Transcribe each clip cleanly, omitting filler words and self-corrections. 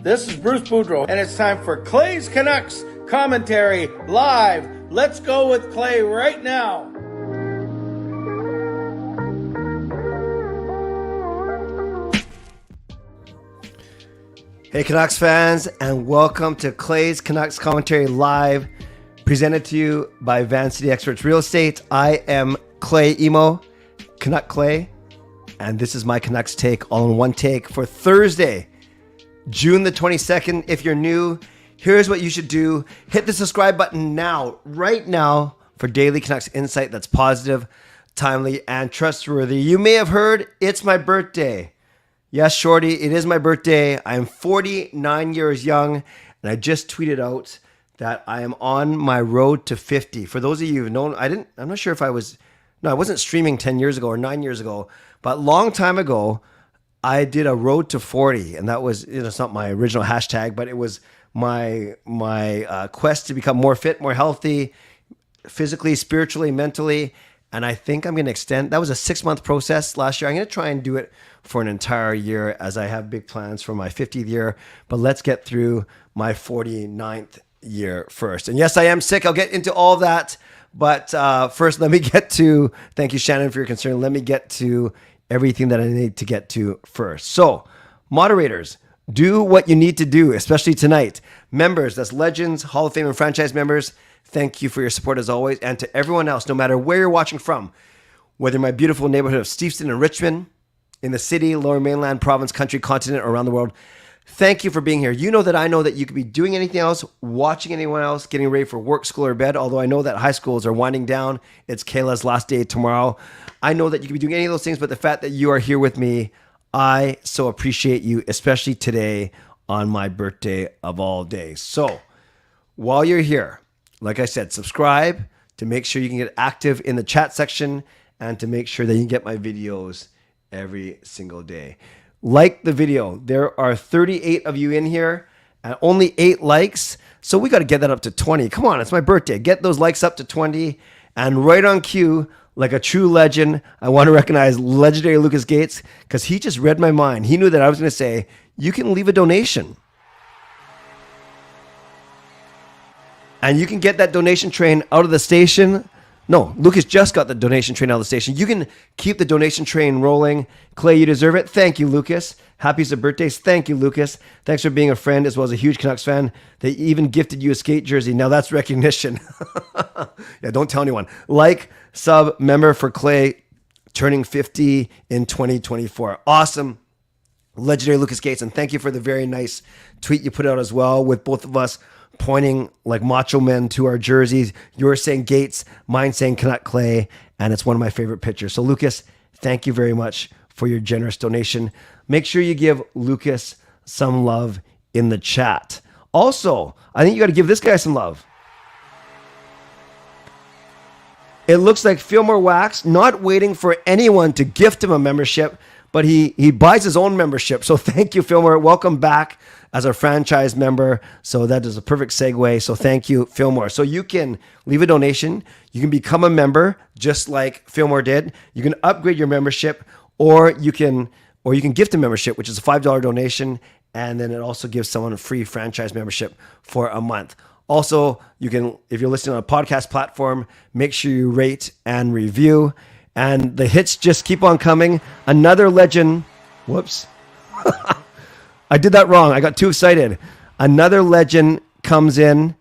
This is Bruce Boudreau, and it's time for Clay's Canucks commentary live. Let's go with Clay right now. Hey Canucks fans, and welcome to Clay's Canucks commentary live, presented to you by Van City Experts Real Estate. I am Clay Emo, Canuck Clay, and this is my Canucks take, all in one take for Thursday, June the 22nd. If you're new, here's what you should do. Hit the subscribe button now, right now, for daily Canucks insight that's positive, timely, and trustworthy. You may have heard it's my birthday. Yes, Shorty, it is my birthday. I am 49 years young, and I just tweeted out that I am on my road to 50. For those of you who know, I'm not sure if I wasn't streaming 10 years ago or 9 years ago, but long time ago, I did a road to 40, and that was, it's not my original hashtag, but it was my quest to become more fit, more healthy, physically, spiritually, mentally. And I think I'm going to extend. That was a 6-month process last year. I'm going to try and do it for an entire year, as I have big plans for my 50th year. But let's get through my 49th year first. And yes, I am sick. I'll get into all that. But first, let me get to, thank you, Shannon, for your concern. Let me get to everything that I need to get to first. So, moderators, do what you need to do, especially tonight. Members, that's Legends, Hall of Fame, and franchise members, thank you for your support as always. And to everyone else, no matter where you're watching from, whether in my beautiful neighborhood of Steveston and Richmond, in the city, lower mainland, province, country, continent, or around the world, thank you for being here. You know that you could be doing anything else, watching anyone else, getting ready for work, school, or bed, although I know that high schools are winding down. It's Kayla's last day tomorrow. I know that you could be doing any of those things, but the fact that you are here with me, I so appreciate you, especially today on my birthday of all days. So, while you're here, like I said, subscribe to make sure you can get active in the chat section and to make sure that you can get my videos every single day. Like the video. There are 38 of you in here and only 8 likes. So we got to get that up to 20. Come on, it's my birthday. Get those likes up to 20. And right on cue, like a true legend, I want to recognize legendary Lucas Gates, because he just read my mind. He knew that I was going to say, you can leave a donation. And you can get that donation train out of the station. No, Lucas just got the donation train out of the station. You can keep the donation train rolling. Clay, you deserve it. Thank you, Lucas. Happy birthdays. Thank you, Lucas. Thanks for being a friend as well as a huge Canucks fan. They even gifted you a skate jersey. Now that's recognition. Yeah, don't tell anyone. Like, sub, member for Clay, turning 50 in 2024. Awesome. Legendary Lucas Gates. And thank you for the very nice tweet you put out as well, with both of us pointing like macho men to our jerseys. You're saying Gates, mine saying Canuck Clay, and it's one of my favorite pictures. So Lucas, thank you very much for your generous donation. Make sure you give Lucas some love in the chat. Also, I think you got to give this guy some love. It looks like Fillmore Wax, not waiting for anyone to gift him a membership, but he buys his own membership. So thank you, Fillmore. Welcome back as a franchise member. So that is a perfect segue. So thank you, Fillmore. So you can leave a donation. You can become a member, just like Fillmore did. You can upgrade your membership, or you can gift a membership, which is a $5 donation. And then it also gives someone a free franchise membership for a month. Also, you can, if you're listening on a podcast platform, make sure you rate and review. And the hits just keep on coming. Another legend. Whoops. I did that wrong. I got too excited. Another legend comes in,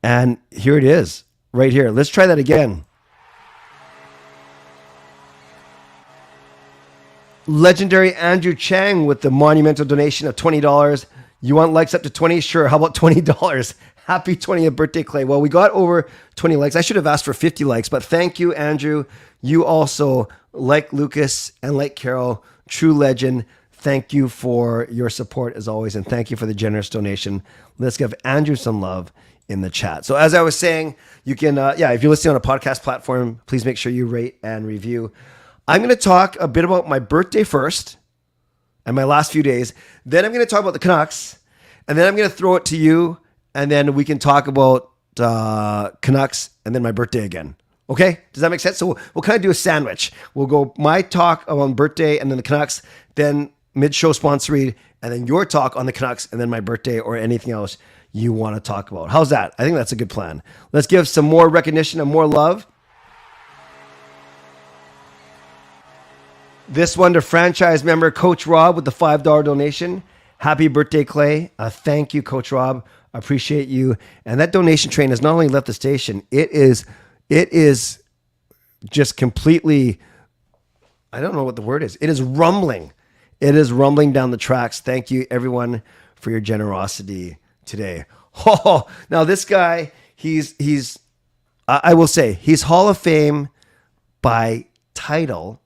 and here it is, right here. Let's try that again. Legendary Andrew Chang with the monumental donation of $20. You want likes up to 20? Sure. How about $20? Happy 20th birthday, Clay. Well, we got over 20 likes. I should have asked for 50 likes, but thank you, Andrew. You also, like Lucas and like Carol, true legend. Thank you for your support as always, and thank you for the generous donation. Let's give Andrew some love in the chat. So as I was saying, you can, if you're listening on a podcast platform, please make sure you rate and review. I'm going to talk a bit about my birthday first and my last few days. Then I'm going to talk about the Canucks, and then I'm going to throw it to you, and then we can talk about Canucks and then my birthday again. Okay? Does that make sense? So we'll kind of do a sandwich. We'll go my talk on birthday and then the Canucks, then mid-show sponsor read, and then your talk on the Canucks, and then my birthday or anything else you want to talk about. How's that? I think that's a good plan. Let's give some more recognition and more love. This one to franchise member Coach Rob with the $5 donation. Happy birthday, Clay. Thank you, Coach Rob. I appreciate you. And that donation train has not only left the station, it is just completely, I don't know what the word is. It is rumbling. It is rumbling down the tracks. Thank you, everyone, for your generosity today. Oh, now this guy, I will say, he's Hall of Fame by title,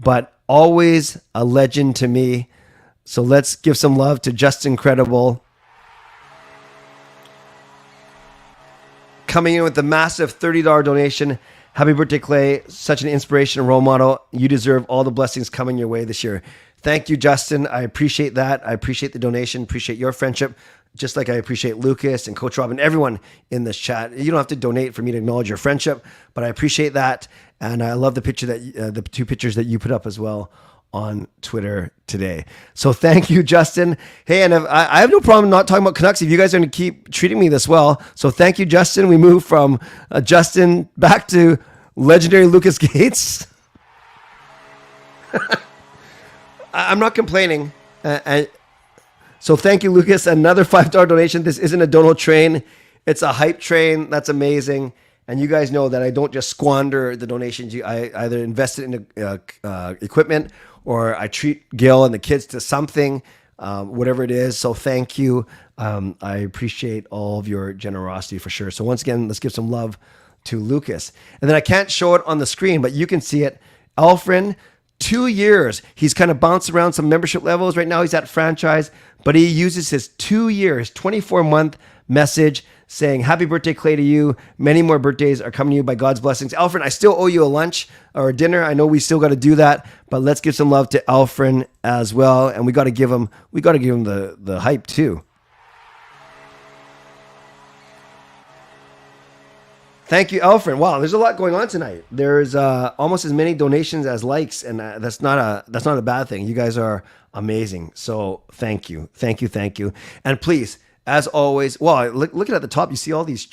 but always a legend to me. So let's give some love to Just Incredible. Coming in with the massive $30 donation. Happy birthday, Clay. Such an inspiration and role model. You deserve all the blessings coming your way this year. Thank you, Justin. I appreciate that. I appreciate the donation. Appreciate your friendship. Just like I appreciate Lucas and Coach Rob and everyone in this chat. You don't have to donate for me to acknowledge your friendship, but I appreciate that. And I love the picture that the two pictures that you put up as well on Twitter today. So thank you, Justin. Hey, and I have no problem not talking about Canucks if you guys are going to keep treating me this well. So thank you, Justin. We move from Justin back to legendary Lucas Gates. I'm not complaining. So thank you, Lucas. Another $5 donation. This isn't a dono train. It's a hype train. That's amazing. And you guys know that I don't just squander the donations. I either invest it into equipment or I treat Gil and the kids to something, whatever it is. So thank you. I appreciate all of your generosity for sure. So once again, let's give some love to Lucas. And then I can't show it on the screen, but you can see it. Alfred, 2 years. He's kind of bounced around some membership levels. Right now he's at franchise, but he uses his 2 years, 24-month message saying, happy birthday, Clay, to you. Many more birthdays are coming to you by God's blessings. Alfred, I still owe you a lunch or a dinner. I know we still got to do that, but let's give some love to Alfred as well. And we got to give him the hype too. Thank you, Alfred. Wow, there's a lot going on tonight. There's almost as many donations as likes, and that's not a bad thing. You guys are amazing. So thank you. And please, as always, well, looking at the top, you see all these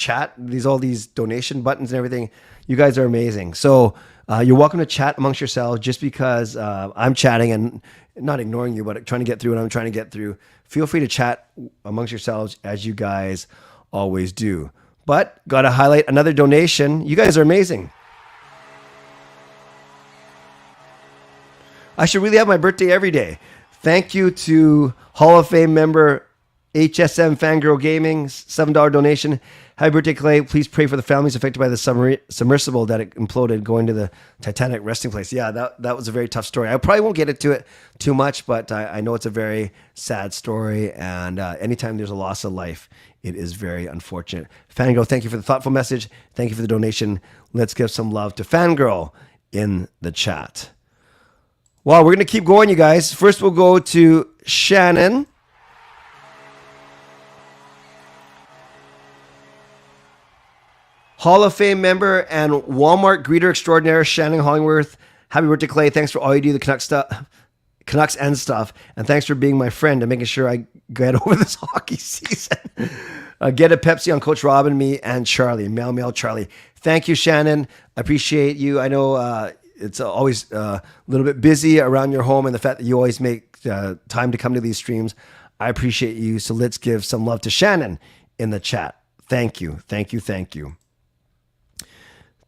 all these donation buttons and everything. You guys are amazing. So you're welcome to chat amongst yourselves just because I'm chatting and not ignoring you, but trying to get through what I'm trying to get through. Feel free to chat amongst yourselves as you guys always do. But got to highlight another donation. You guys are amazing. I should really have my birthday every day. Thank you to Hall of Fame member HSM Fangirl Gaming, $7 donation. Happy birthday, Clay. Please pray for the families affected by the submersible that imploded going to the Titanic resting place. Yeah, that was a very tough story. I probably won't get into it too much, but I know it's a very sad story. And anytime there's a loss of life, it is very unfortunate. Fangirl, thank you for the thoughtful message. Thank you for the donation. Let's give some love to Fangirl in the chat. Well, we're going to keep going, you guys. First, we'll go to Shannon. Hall of Fame member and Walmart greeter extraordinaire, Shannon Hollingworth. Happy birthday, Clay. Thanks for all you do, the Canucks and stuff. And thanks for being my friend and making sure I get over this hockey season. Get a Pepsi on Coach Rob and me and Charlie. Mail Charlie. Thank you, Shannon. I appreciate you. I know it's always a little bit busy around your home, and the fact that you always make time to come to these streams. I appreciate you. So let's give some love to Shannon in the chat. Thank you.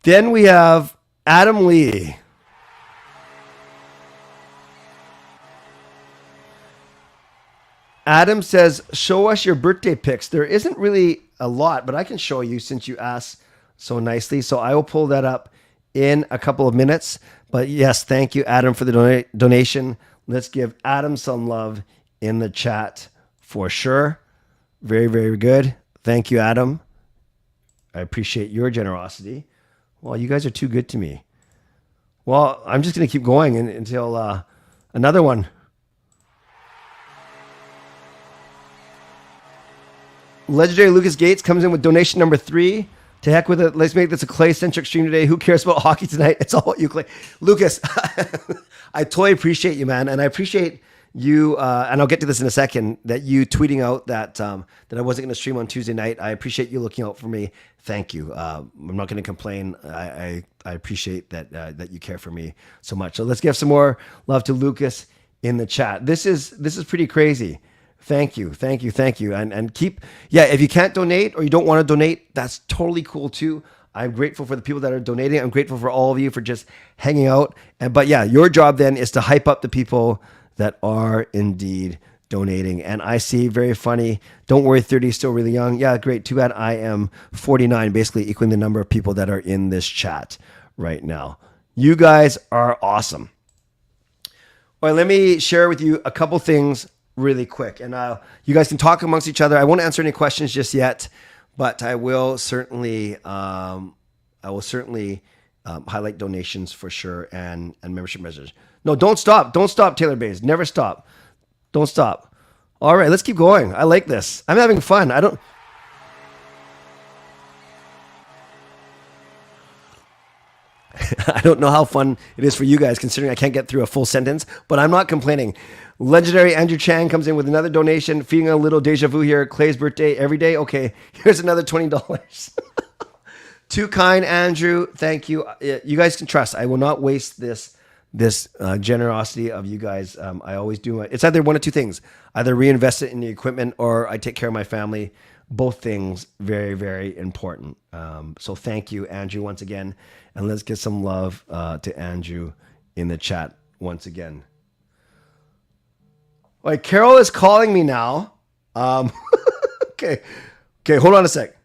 Then we have Adam Lee. Adam says, show us your birthday pics. There isn't really a lot, but I can show you since you asked so nicely. So I will pull that up in a couple of minutes. But yes, thank you, Adam, for the donation. Let's give Adam some love in the chat for sure. Very, very good. Thank you, Adam. I appreciate your generosity. Well, you guys are too good to me. Well, I'm just going to keep going until another one. Legendary Lucas Gates comes in with donation number 3. To heck with it. Let's make this a Clay-centric stream today. Who cares about hockey tonight? It's all about you, Clay. Lucas, I totally appreciate you, man. And I appreciate you and I'll get to this in a second, that you tweeting out that that I wasn't going to stream on Tuesday night. I appreciate you looking out for me. Thank you. I'm not going to complain. I appreciate that you care for me so much. So let's give some more love to Lucas in the chat. This is pretty crazy. Thank you. And keep, if you can't donate or you don't want to donate, that's totally cool too. I'm grateful for the people that are donating. I'm grateful for all of you for just hanging out. But your job then is to hype up the people that are indeed donating. And I see, very funny, don't worry, 30 is still really young. Yeah, great. Too bad I am 49, basically equaling the number of people that are in this chat right now. You guys are awesome. All right, let me share with you a couple things really quick. And you guys can talk amongst each other. I won't answer any questions just yet, but I will certainly highlight donations for sure and membership measures. No, don't stop. Don't stop, Taylor Bays. Never stop. Don't stop. All right, let's keep going. I like this. I'm having fun. I don't know how fun it is for you guys, considering I can't get through a full sentence, but I'm not complaining. Legendary Andrew Chang comes in with another donation, feeling a little deja vu here. Clay's birthday every day. Okay, here's another $20. Too kind, Andrew. Thank you. You guys can trust. I will not waste this generosity of you guys. I always do. It's either one of two things: either reinvest it in the equipment, or I take care of my family. Both things very, very important. So thank you, Andrew, once again, and let's get some love to Andrew in the chat once again. All right, Carol is calling me now. Okay, hold on a sec.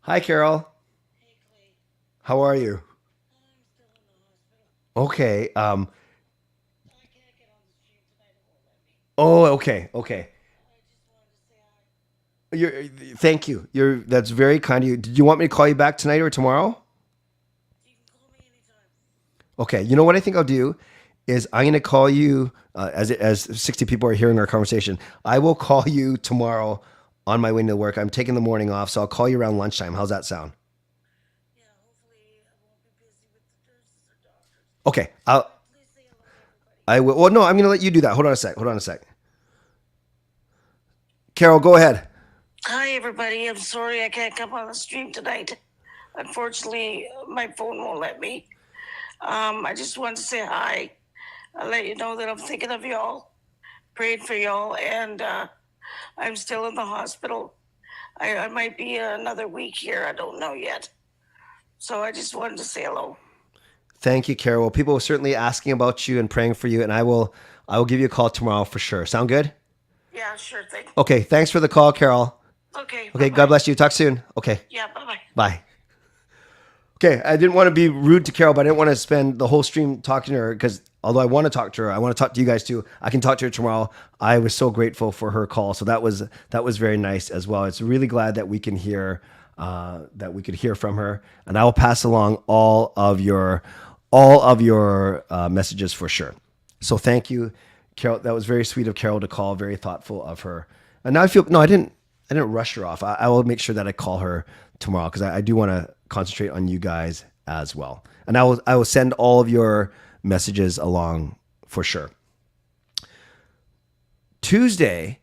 Hi, Carol. Hey, Clay. How are you? I'm still in the hospital. Okay. I can't get on the stream tonight. It won't let me. Oh, okay. I just wanted to say hi. Thank you. That's very kind of you. Did you want me to call you back tonight or tomorrow? You can call me anytime. Okay. You know what I think I'll do is I'm going to call you as 60 people are hearing our conversation. I will call you tomorrow on my way to work. I'm taking the morning off, so I'll call you around lunchtime. How's that sound? Yeah, hopefully I won't be busy with the nurses or doctors. Okay. Please say hello to everybody. I will. Well, no, I'm going to let you do that. Hold on a sec. Carol, go ahead. Hi, everybody. I'm sorry I can't come on the stream tonight. Unfortunately, my phone won't let me. I just wanted to say hi. I'll let you know that I'm thinking of y'all, praying for y'all, and I'm still in the hospital. I might be another week here. I don't know yet. So I just wanted to say hello. Thank you, Carol. Well, people are certainly asking about you and praying for you, and I will give you a call tomorrow for sure. Sound good? Yeah, sure thing. Okay. Thanks for the call, Carol. Okay. Okay. Bye-bye. God bless you. Talk soon. Okay. Yeah, bye-bye. Bye. Okay. I didn't want to be rude to Carol, but I didn't want to spend the whole stream talking to her, because although I want to talk to her, I want to talk to you guys too. I can talk to her tomorrow. I was so grateful for her call. So that was very nice as well. It's really glad that we can hear, that we could hear from her, and I will pass along all of your messages for sure. So thank you, Carol. That was very sweet of Carol to call, very thoughtful of her. And now I feel, no, I didn't rush her off. I will make sure that I call her tomorrow, because I do want to concentrate on you guys as well. And I will send all of your messages along for sure. Tuesday,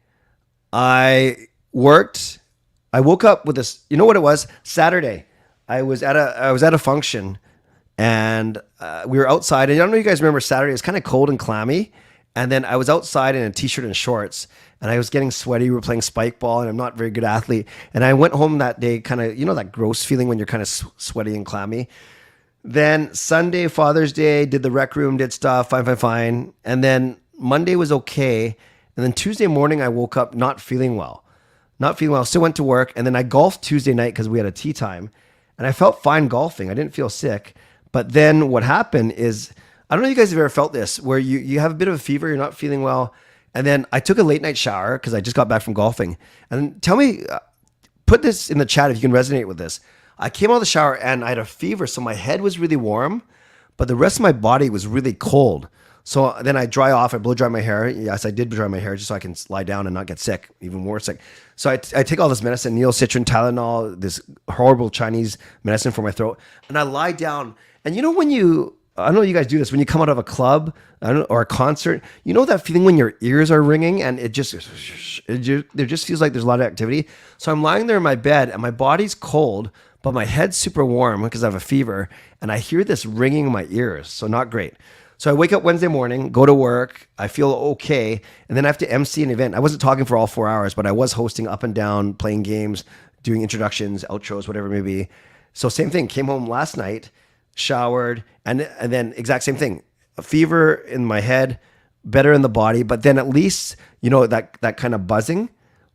I woke up with this, you know what it was? Saturday. I was at a function, and we were outside, and I don't know if you guys remember Saturday. It was kind of cold and clammy. And then I was outside in a t-shirt and shorts, and I was getting sweaty. We were playing spike ball, and I'm not a very good athlete. And I went home that day, kind of, you know, that gross feeling when you're kind of sweaty and clammy. Then Sunday, Father's Day, did the rec room, did stuff, fine. And then Monday was okay. And then Tuesday morning, I woke up not feeling well. Still went to work. And then I golfed Tuesday night because we had a tea time. And I felt fine golfing. I didn't feel sick. But then what happened is, I don't know if you guys have ever felt this, where you have a bit of a fever, you're not feeling well. And then I took a late night shower because I just got back from golfing. And tell me, put this in the chat if you can resonate with this. I came out of the shower and I had a fever, so my head was really warm, but the rest of my body was really cold. So then I blow dry my hair. Yes, I did dry my hair just so I can lie down and not get sick, even more sick. So I take all this medicine, Neocitrin, Tylenol, this horrible Chinese medicine for my throat, and I lie down. And you know when you I don't know if you guys do this when you come out of a club, or a concert. You know that feeling when your ears are ringing and there just feels like there's a lot of activity. So I'm lying there in my bed and my body's cold, but my head's super warm because I have a fever, and I hear this ringing in my ears. So not great. So I wake up Wednesday morning, go to work, I feel okay, and then I have to MC an event. I wasn't talking for all 4 hours, but I was hosting up and down, playing games, doing introductions, outros, whatever it may be. So same thing, came home last night, showered, and then exact same thing. A fever in my head, better in the body, but then at least, that kind of buzzing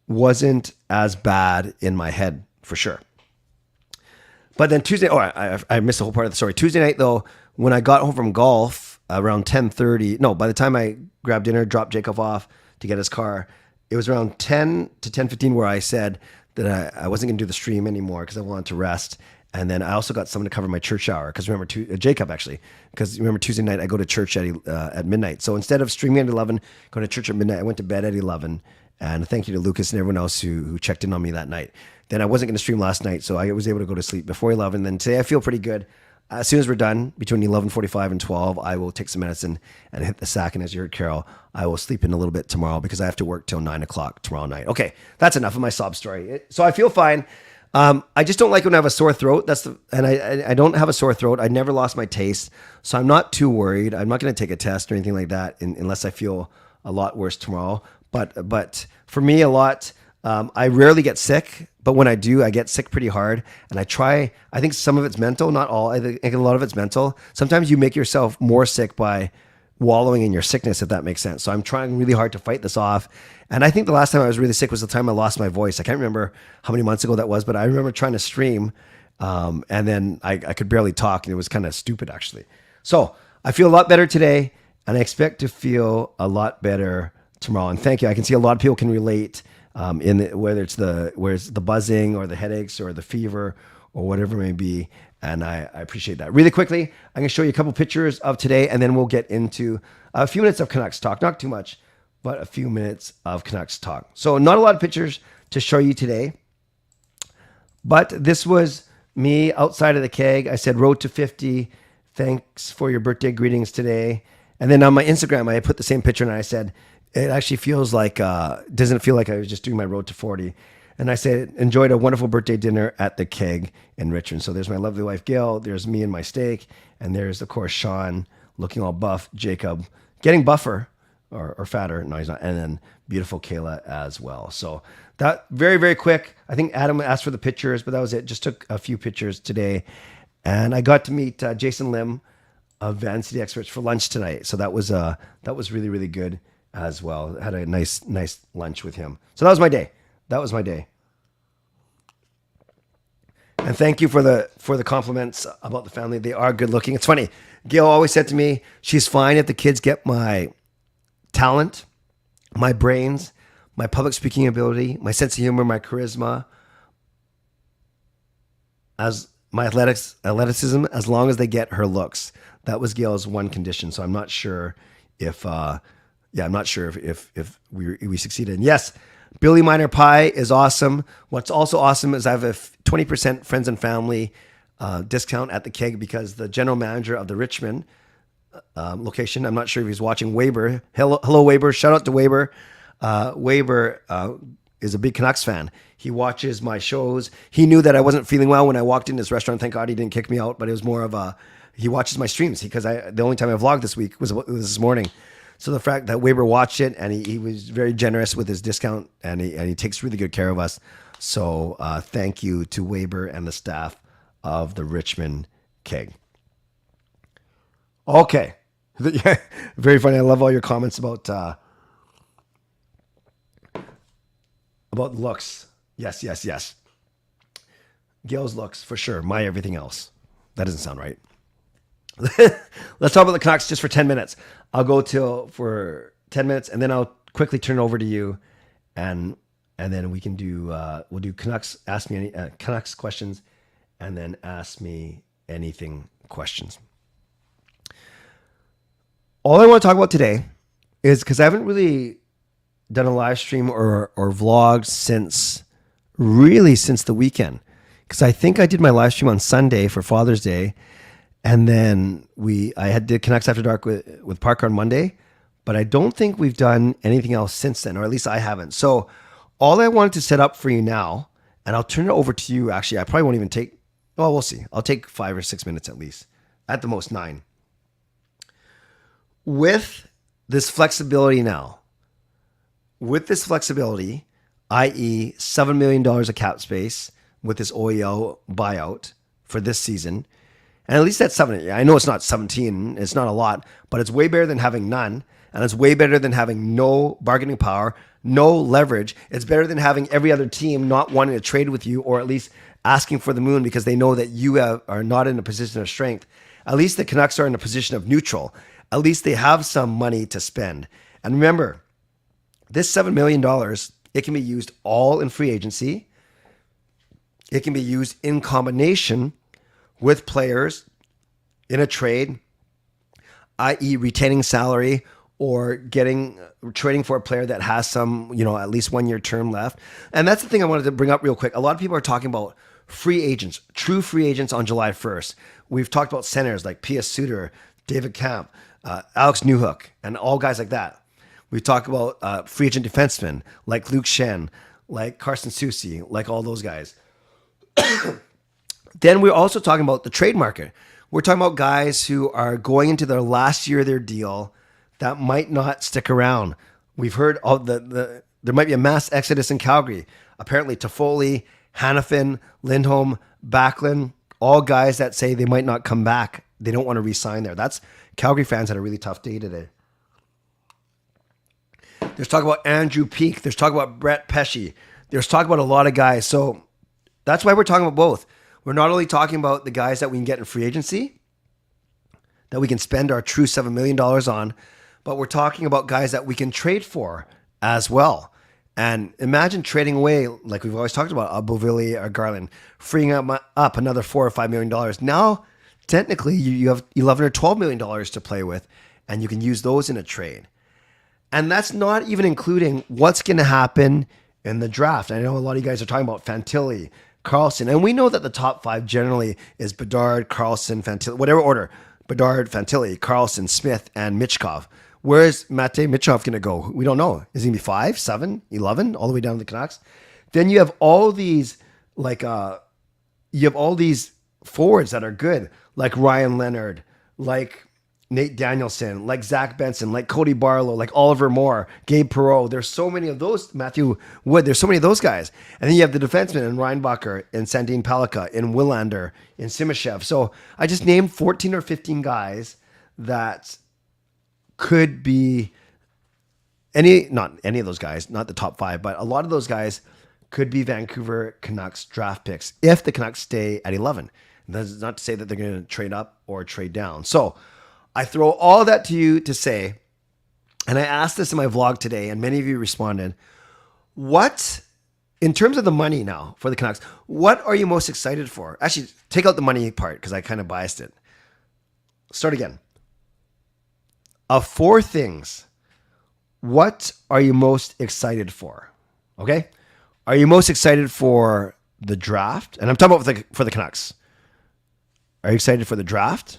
wasn't as bad in my head for sure. But then Tuesday, I missed the whole part of the story. Tuesday night though, when I got home from golf around 10:30, by the time I grabbed dinner, dropped Jacob off to get his car, it was around 10 to 10:15 where I said that I wasn't going to do the stream anymore because I wanted to rest. And then I also got someone to cover my church hour because remember, Jacob actually, because remember Tuesday night I go to church at midnight. So instead of streaming at 11, going to church at midnight, I went to bed at 11. And thank you to Lucas and everyone else who checked in on me that night. Then I wasn't going to stream last night, so I was able to go to sleep before 11. Then today I feel pretty good. As soon as we're done, between 11:45 and 12, I will take some medicine and hit the sack. And as you heard Carol, I will sleep in a little bit tomorrow because I have to work till 9 o'clock tomorrow night. Okay, that's enough of my sob story. So I feel fine. I just don't like when I have a sore throat. I don't have a sore throat. I never lost my taste, so I'm not too worried. I'm not going to take a test or anything like that unless I feel a lot worse tomorrow. But for me, I rarely get sick, but when I do, I get sick pretty hard. And I think some of it's mental, not all. I think a lot of it's mental. Sometimes you make yourself more sick by wallowing in your sickness, if that makes sense. So I'm trying really hard to fight this off. And I think the last time I was really sick was the time I lost my voice. I can't remember how many months ago that was, but I remember trying to stream. And then I could barely talk, and it was kind of stupid actually. So I feel a lot better today, and I expect to feel a lot better tomorrow. And thank you. I can see a lot of people can relate whether it's the buzzing or the headaches or the fever or whatever it may be. And I appreciate that. Really quickly, I'm going to show you a couple pictures of today, and then we'll get into a few minutes of Canucks talk. Not too much, but a few minutes of Canucks talk. So not a lot of pictures to show you today, but this was me outside of the keg. I said, road to 50. Thanks for your birthday greetings today. And then on my Instagram, I put the same picture and I said, it actually feels like, doesn't feel like I was just doing my road to 40. And I said, enjoyed a wonderful birthday dinner at the keg in Richmond. So there's my lovely wife, Gail. There's me and my steak. And there's, of course, Sean looking all buff. Jacob getting buffer or fatter. No, he's not. And then beautiful Kayla as well. So that very, very quick. I think Adam asked for the pictures, but that was it. Just took a few pictures today. And I got to meet Jason Lim of Van City Experts for lunch tonight. So that was really, really good as well. I had a nice lunch with him. So that was my day. And thank you for the compliments about the family. They are good looking. It's funny. Gail always said to me, she's fine if the kids get my talent, my brains, my public speaking ability, my sense of humor, my charisma, as my athleticism, as long as they get her looks. That was Gail's one condition. So I'm not sure if we succeeded. And yes, Billy Miner Pie is awesome. What's also awesome is I have a 20% friends and family discount at the keg because the general manager of the Richmond location, I'm not sure if he's watching, Weber. Hello, Weber. Shout out to Weber. Weber is a big Canucks fan. He watches my shows. He knew that I wasn't feeling well when I walked in this restaurant. Thank God he didn't kick me out, but it was more of he watches my streams because the only time I vlogged this week was this morning. So the fact that Weber watched it and he was very generous with his discount and he takes really good care of us. So thank you to Weber and the staff of the Richmond keg. Okay. Very funny. I love all your comments about looks. Yes. Gail's looks for sure. My everything else. That doesn't sound right. Let's talk about the Canucks just for 10 minutes. I'll go for 10 minutes and then I'll quickly turn it over to you and then we can we'll do Canucks, ask me any Canucks questions and then ask me anything questions. All I want to talk about today is because I haven't really done a live stream or vlog since the weekend. Because I think I did my live stream on Sunday for Father's Day. And then I did Canucks After Dark with Parker on Monday, but I don't think we've done anything else since then, or at least I haven't. So all I wanted to set up for you now, and I'll turn it over to you. Actually, I probably won't even take, well, we'll see. I'll take 5 or 6 minutes at least, at the most 9. With this flexibility now, i.e. $7 million of cap space with this OEL buyout for this season, and at least that's 7. I know it's not 17. It's not a lot, but it's way better than having none. And it's way better than having no bargaining power, no leverage. It's better than having every other team not wanting to trade with you, or at least asking for the moon because they know that you are not in a position of strength. At least the Canucks are in a position of neutral. At least they have some money to spend. And remember, this $7 million, it can be used all in free agency. It can be used in combination with players in a trade, i.e. retaining salary or trading for a player that has some, at least 1 year term left. And that's the thing I wanted to bring up real quick. A lot of people are talking about free agents, true free agents on July 1st. We've talked about centers like P.S. Suter, David Camp, Alex Newhook, and all guys like that. We've talked about free agent defensemen like Luke Shen, like Carson Soucy, like all those guys. Then we're also talking about the trade market. We're talking about guys who are going into their last year of their deal that might not stick around. We've heard there might be a mass exodus in Calgary. Apparently Toffoli, Hanifin, Lindholm, Backlund, all guys that say they might not come back. They don't want to re-sign there. Calgary fans had a really tough day today. There's talk about Andrew Peeke. There's talk about Brett Pesce. There's talk about a lot of guys. So that's why we're talking about both. We're not only talking about the guys that we can get in free agency, that we can spend our true $7 million on, but we're talking about guys that we can trade for as well. And imagine trading away, like we've always talked about, a Beauvillier or Garland, freeing up another $4 or $5 million. Now, technically, you have $11 or $12 million to play with, and you can use those in a trade. And that's not even including what's going to happen in the draft. I know a lot of you guys are talking about Fantilli, Carlson, and we know that the top 5 generally is Bedard, Carlson, Fantilli, whatever order. Bedard, Fantilli, Carlson, Smith, and Michkov. Where's Matej Michkov going to go? We don't know. Is he going to be 5, 7, 11, all the way down to the Canucks? Then you have all these, forwards that are good, like Ryan Leonard, like Nate Danielson, like Zach Benson, like Cody Barlow, like Oliver Moore, Gabe Perreault. There's so many of those, Matthew Wood. There's so many of those guys. And then you have the defensemen in Reinbacher, in Sandin Palika, in Willander, in Simashev. So I just named 14 or 15 guys that could be not any of those guys, not the top 5, but a lot of those guys could be Vancouver Canucks draft picks if the Canucks stay at 11. That's not to say that they're going to trade up or trade down. So I throw all that to you to say, and I asked this in my vlog today, and many of you responded, what, in terms of the money now for the Canucks, what are you most excited for? Actually, take out the money part because I kind of biased it. Start again. Of 4 things, what are you most excited for? Okay? Are you most excited for the draft? And I'm talking about for the Canucks. Are you excited for the draft?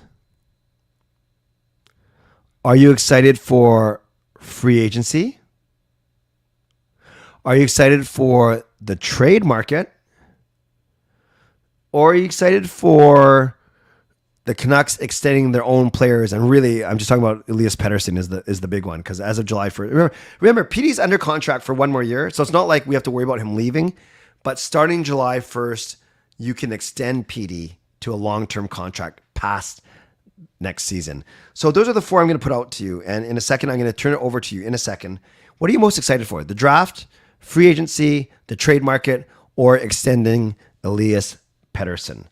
Are you excited for free agency? Are you excited for the trade market? Or are you excited for the Canucks extending their own players? And really, I'm just talking about Elias Pettersson is the big one, because as of July 1st, remember, PD's under contract for 1 more year, so it's not like we have to worry about him leaving. But starting July 1st, you can extend PD to a long-term contract past next season. So those are the 4 I'm going to put out to you. And in a second, I'm going to turn it over to you in a second. What are you most excited for? The draft, free agency, the trade market, or extending Elias Pettersson?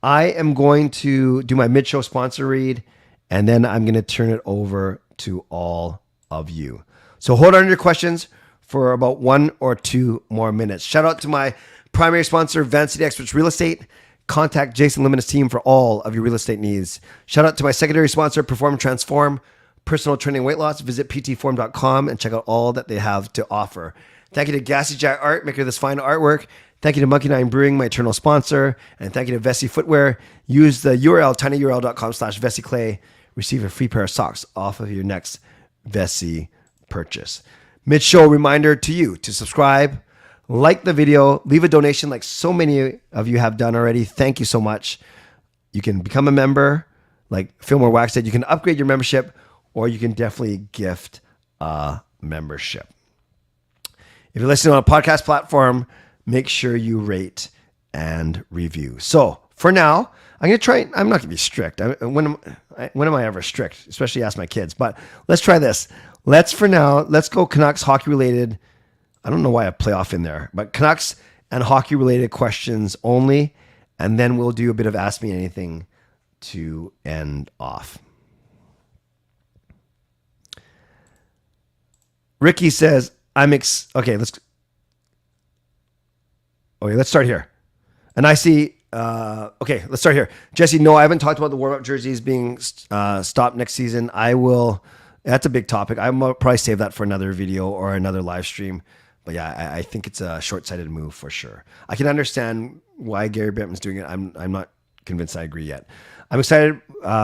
I am going to do my mid-show sponsor read, and then I'm going to turn it over to all of you. So hold on to your questions for about 1 or 2 more minutes. Shout out to my primary sponsor, Van City Experts Real Estate. Contact Jason Lim and his team for all of your real estate needs. Shout out to my secondary sponsor, Perform Transform, personal training weight loss. Visit ptform.com and check out all that they have to offer. Thank you to Gassy Jack Art, maker of this fine artwork. Thank you to Monkey Nine Brewing, my eternal sponsor. And thank you to Vessi Footwear. Use the URL, tinyurl.com/VessiClay. Receive a free pair of socks off of your next Vessi purchase. Mid-show reminder to you to subscribe, like the video, leave a donation like so many of you have done already. Thank you so much. You can become a member, like Fillmore Wax said. You can upgrade your membership, or you can definitely gift a membership. If you're listening on a podcast platform, make sure you rate and review. So for now, I'm going to try. I'm not going to be strict. When am I ever strict? Especially ask my kids. But let's try this. Let's go Canucks hockey related. I don't know why I playoff in there, but Canucks and hockey related questions only. And then we'll do a bit of Ask Me Anything to end off. Ricky says, okay, let's start here. And I see, okay, let's start here. Jesse, no, I haven't talked about the warm-up jerseys being stopped next season. That's a big topic. I will probably save that for another video or another live stream. But yeah, I think it's a short-sighted move for sure. I can understand why Gary Bettman's doing it. I'm not convinced I agree yet. I'm excited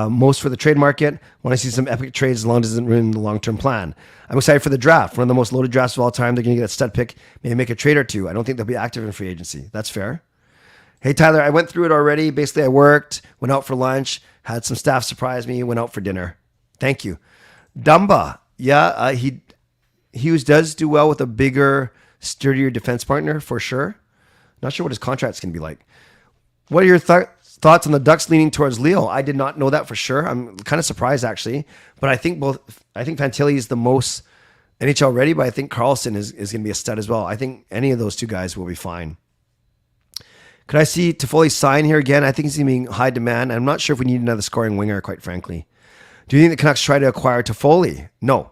most for the trade market. Want to see some epic trades as long as it doesn't ruin the long-term plan. I'm excited for the draft. One of the most loaded drafts of all time. They're going to get a stud pick, maybe make a trade or two. I don't think they'll be active in free agency. That's fair. Hey, Tyler, I went through it already. Basically, I worked, went out for lunch, had some staff surprise me, went out for dinner. Thank you. Dumba, yeah, he does do well with a bigger, sturdier defense partner for sure. Not sure what his contract's going to be like. What are your thoughts on the Ducks leaning towards Leo? I did not know that for sure. I'm kind of surprised actually, but I think Fantilli is the most NHL ready, but I think Carlson is going to be a stud as well. I think any of those two guys will be fine. Could I see Toffoli sign here again? I think he's going to be high demand. I'm not sure if we need another scoring winger, quite frankly. Do you think the Canucks try to acquire Toffoli? No.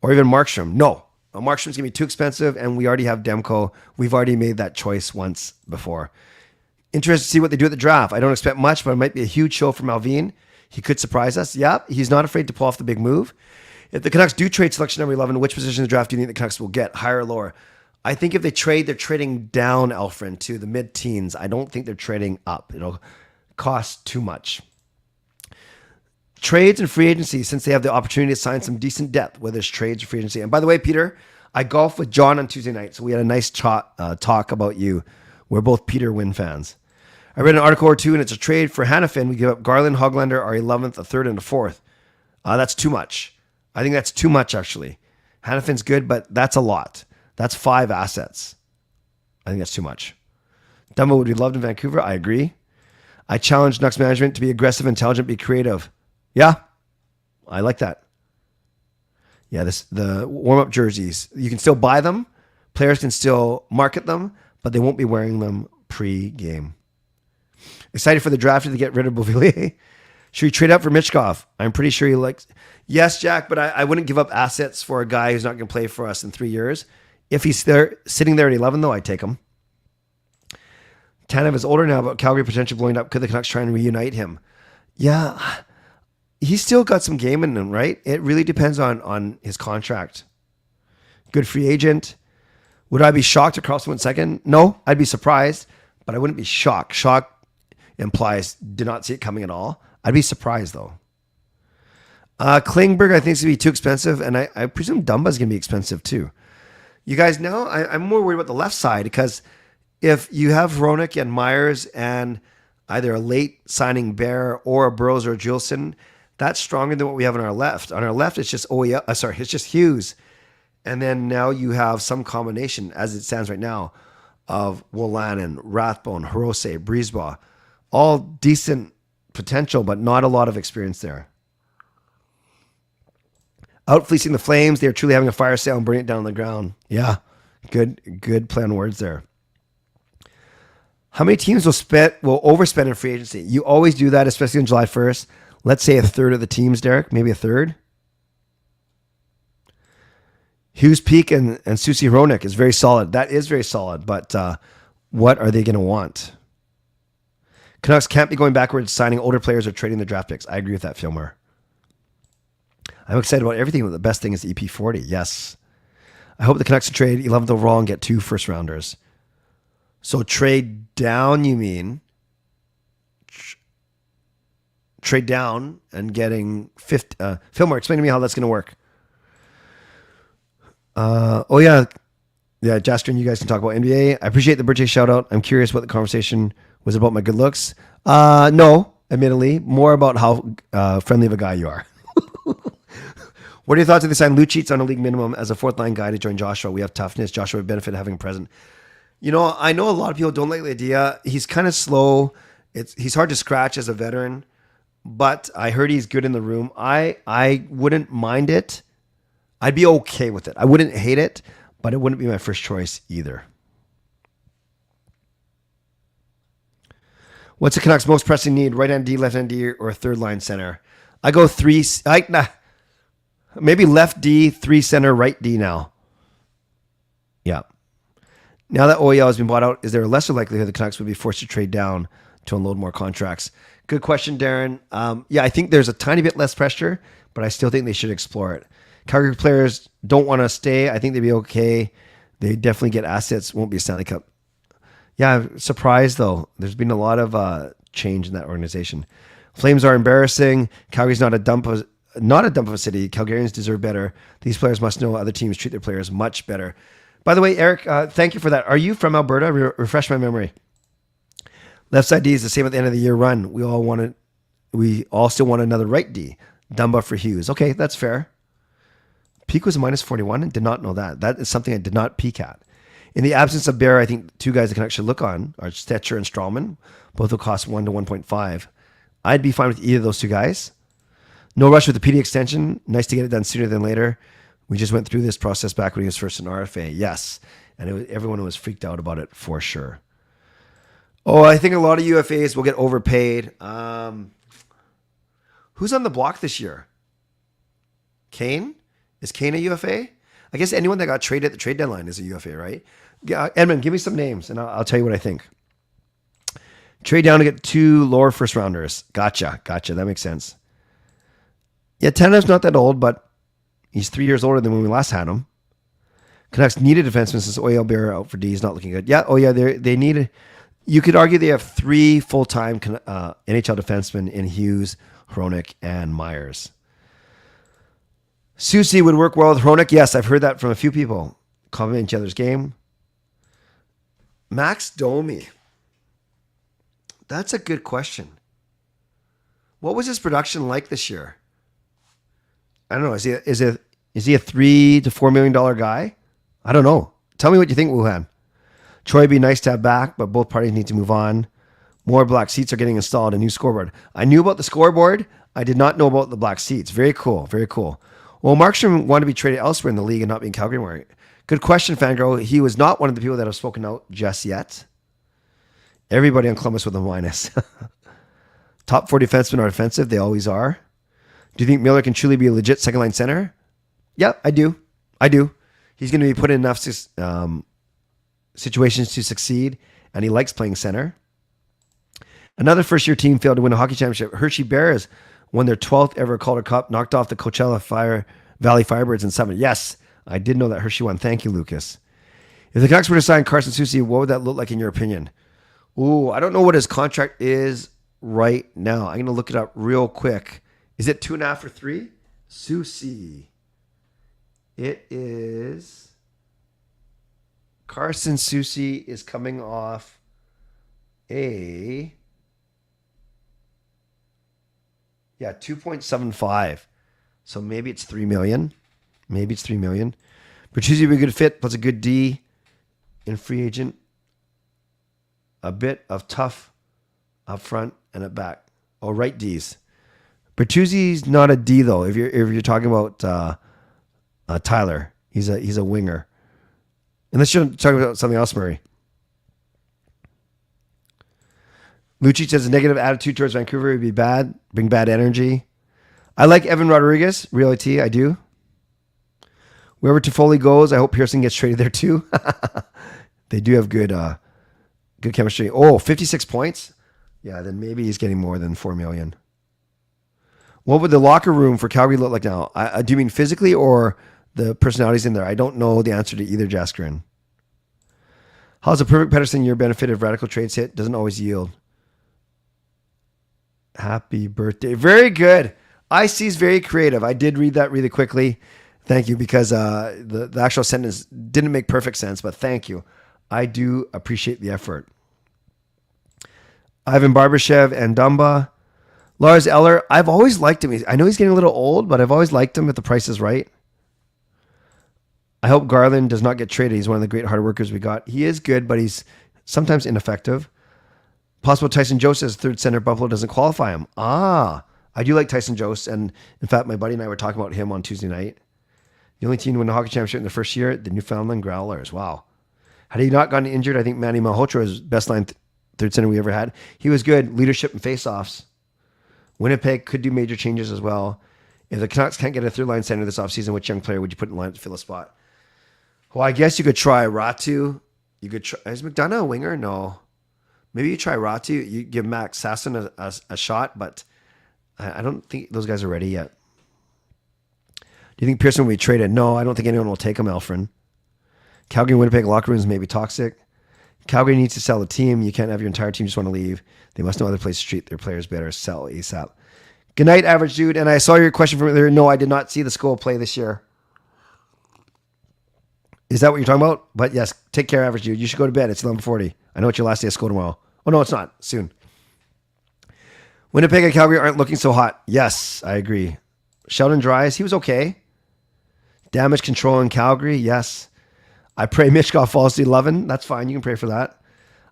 Or even Markstrom? No. Markstrom's going to be too expensive, and we already have Demko. We've already made that choice once before. Interested to see what they do at the draft. I don't expect much, but it might be a huge show for Malvin. He could surprise us. Yeah, he's not afraid to pull off the big move. If the Canucks do trade selection number 11, which position in the draft do you think the Canucks will get, higher or lower? I think if they trade, they're trading down, Alfred, to the mid-teens. I don't think they're trading up. It'll cost too much. Trades and free agency, since they have the opportunity to sign some decent depth, whether it's trades or free agency. And by the way, Peter, I golfed with John on Tuesday night, so we had a nice talk about you. We're both Peter Wynn fans. I read an article or two, and it's a trade for Hannafin. We give up Garland, Hoglander, our 11th, a 3rd, and a 4th. That's too much. I think that's too much, actually. Hannafin's good, but that's a lot. That's 5 assets. I think that's too much. Dumbo would be loved in Vancouver. I agree. I challenge Nucks management to be aggressive, intelligent, be creative. Yeah, I like that. Yeah, the warm-up jerseys. You can still buy them. Players can still market them, but they won't be wearing them pre-game. Excited for the draft to get rid of Beauvillier. Should we trade up for Michkov? I'm pretty sure he likes... Yes, Jack, but I wouldn't give up assets for a guy who's not going to play for us in 3 years. If he's there, sitting there at 11, though, I'd take him. Tanev is older now, but Calgary potential blowing up. Could the Canucks try and reunite him? Yeah, he's still got some game in him, right? It really depends on his contract. Good free agent. Would I be shocked if Carlson went second? No, I'd be surprised, but I wouldn't be shocked. Shock implies did not see it coming at all. I'd be surprised, though. Klingberg, I think, is going to be too expensive, and I presume Dumba's going to be expensive, too. You guys know, I'm more worried about the left side, because if you have Hronek and Myers and either a late signing Bear or a Burrows or a Juleson, that's stronger than what we have on our left. On our left, it's just it's just Hughes. And then now you have some combination, as it stands right now, of Wolanin, Rathbone, Hirose, Brisebois. All decent potential, but not a lot of experience there. Out fleecing the Flames, they're truly having a fire sale and burning it down on the ground. Yeah, good play on words there. How many teams will overspend in free agency? You always do that, especially on July 1st. Let's say a third of the teams, Derek, maybe a third. Hughes Peak and Susie Hronek is very solid. That is very solid, but what are they going to want? Canucks can't be going backwards, signing older players or trading their draft picks. I agree with that, Fillmore. I'm excited about everything, but the best thing is the EP40. Yes. I hope the Canucks will trade 11th overall and get 2 first-rounders. So trade down, you mean? Trade down and getting 50. Fillmore, explain to me how that's going to work. Yeah, Jasper, you guys can talk about NBA. I appreciate the birthday shout out. I'm curious what the conversation was about my good looks. No, admittedly, more about how friendly of a guy you are. What are your thoughts if they sign Lucic on a league minimum as a fourth line guy to join Joshua? We have toughness. Joshua would benefit having him present. You know, I know a lot of people don't like the idea. He's kind of slow. He's hard to scratch as a veteran, but I heard he's good in the room. I wouldn't mind it. I'd be okay with it. I wouldn't hate it, but it wouldn't be my first choice either. What's the Canucks' most pressing need? Right-hand D, left-hand D, or a third-line center? I go three. Maybe left D, three center, right D now. Yeah. Now that OEL has been bought out, is there a lesser likelihood the Canucks would be forced to trade down to unload more contracts? Good question, Darren. Yeah, I think there's a tiny bit less pressure, but I still think they should explore it. Calgary players don't want to stay. I think they'd be okay. They definitely get assets. Won't be a Stanley Cup. Yeah, surprised though. There's been a lot of change in that organization. Flames are embarrassing. Calgary's not a dump of a city. Calgarians deserve better. These players must know other teams treat their players much better. By the way, Eric, thank you for that. Are you from Alberta? Refresh my memory. Left side D is the same at the end of the year run. We all still want another right D. Dumba for Hughes. Okay, that's fair. Peak was a minus 41 and did not know that. That is something I did not peek at. In the absence of Bear, I think two guys the Canucks should look on are Stetcher and Strawman. Both will cost 1 to 1.5. I'd be fine with either of those two guys. No rush with the PD extension. Nice to get it done sooner than later. We just went through this process back when he was first in RFA. Yes. And everyone was freaked out about it for sure. Oh, I think a lot of UFAs will get overpaid. Who's on the block this year? Kane? Is Kane a UFA? I guess anyone that got traded at the trade deadline is a UFA, right? Edmund, give me some names and I'll tell you what I think. Trade down to get 2 lower first rounders. Gotcha. That makes sense. Yeah, Tanev's not that old, but he's 3 years older than when we last had him. Canucks need a defenseman since Oyel Bear out for D. He's not looking good. Yeah, they need. You could argue they have 3 full-time NHL defensemen in Hughes, Hronek, and Myers. Susie would work well with Hronek. Yes, I've heard that from a few people. Compliment each other's game. Max Domi. That's a good question. What was his production like this year? I don't know. Is he a $3 to $4 million guy? I don't know. Tell me what you think, Wuhan. Troy would be nice to have back, but both parties need to move on. More black seats are getting installed. A new scoreboard. I knew about the scoreboard. I did not know about the black seats. Very cool. Very cool. Well, Markstrom wanted to be traded elsewhere in the league and not be in Calgary anymore. Good question, Fangirl. He was not one of the people that have spoken out just yet. Everybody on Columbus with a minus. Top 4 defensemen are defensive. They always are. Do you think Miller can truly be a legit second-line center? Yeah, I do. He's going to be put in enough situations to succeed, and he likes playing center. Another first-year team failed to win a hockey championship. Hershey Bears won their 12th ever Calder Cup, knocked off the Coachella Valley Firebirds in 7. Yes, I did know that Hershey won. Thank you, Lucas. If the Canucks were to sign Carson Soucy, what would that look like in your opinion? Ooh, I don't know what his contract is right now. I'm going to look it up real quick. Is it 2.5 or 3? Soucy. It is. Carson Soucy is coming off a. Yeah, 2.75. So maybe it's 3 million. Bertuzzi would be a good fit, plus a good D in free agent. A bit of tough up front and at back. Oh, right Ds. Bertuzzi's not a D though. If you're talking about Tyler, he's a winger. Unless you're talking about something else, Murray. Lucic has a negative attitude towards Vancouver. It would be bad. Bring bad energy. I like Evan Rodriguez. Reality, I do. Wherever Toffoli goes, I hope Pearson gets traded there too. They do have good chemistry. Oh, 56 points? Yeah, then maybe he's getting more than 4 million. What would the locker room for Calgary look like now? Do you mean physically or the personalities in there? I don't know the answer to either, Jaskrin. How's a perfect Pedersen year benefit if radical trades hit? Doesn't always yield. Happy birthday. Very good. IC is very creative. I did read that really quickly. Thank you, because the actual sentence didn't make perfect sense, but thank you. I do appreciate the effort. Ivan Barbashev and Dumba. Lars Eller, I've always liked him. I know he's getting a little old, but I've always liked him if the price is right. I hope Garland does not get traded. He's one of the great hard workers we got. He is good, but he's sometimes ineffective. Possible Tyson Jost as third center. Buffalo doesn't qualify him. I do like Tyson Jost, and in fact, my buddy and I were talking about him on Tuesday night. The only team to win the hockey championship in the first year, the Newfoundland Growlers. Wow. Had he not gotten injured, I think Manny Malhotra is best line third center we ever had. He was good. Leadership and faceoffs. Winnipeg could do major changes as well. If the Canucks can't get a third line center this offseason, which young player would you put in line to fill a spot? Well, I guess you could try Ratu. You could try. Is McDonough a winger? No. Maybe you try Ratu. You give Max Sasson a shot, but I don't think those guys are ready yet. Do you think Pearson will be traded? No, I don't think anyone will take him, Elfrin. Calgary and Winnipeg locker rooms may be toxic. Calgary needs to sell the team. You can't have your entire team just want to leave. They must know other places to treat their players better. Sell ASAP. Good night, average dude. And I saw your question from earlier. No, I did not see the Skull play this year. Is that what you're talking about? But yes, take care, average dude. You should go to bed. It's 11:40. I know it's your last day of school tomorrow. Oh, no, it's not. Soon. Winnipeg and Calgary aren't looking so hot. Yes, I agree. Sheldon Dries, he was okay. Damage control in Calgary, yes. I pray Mishkov falls to 11. That's fine. You can pray for that.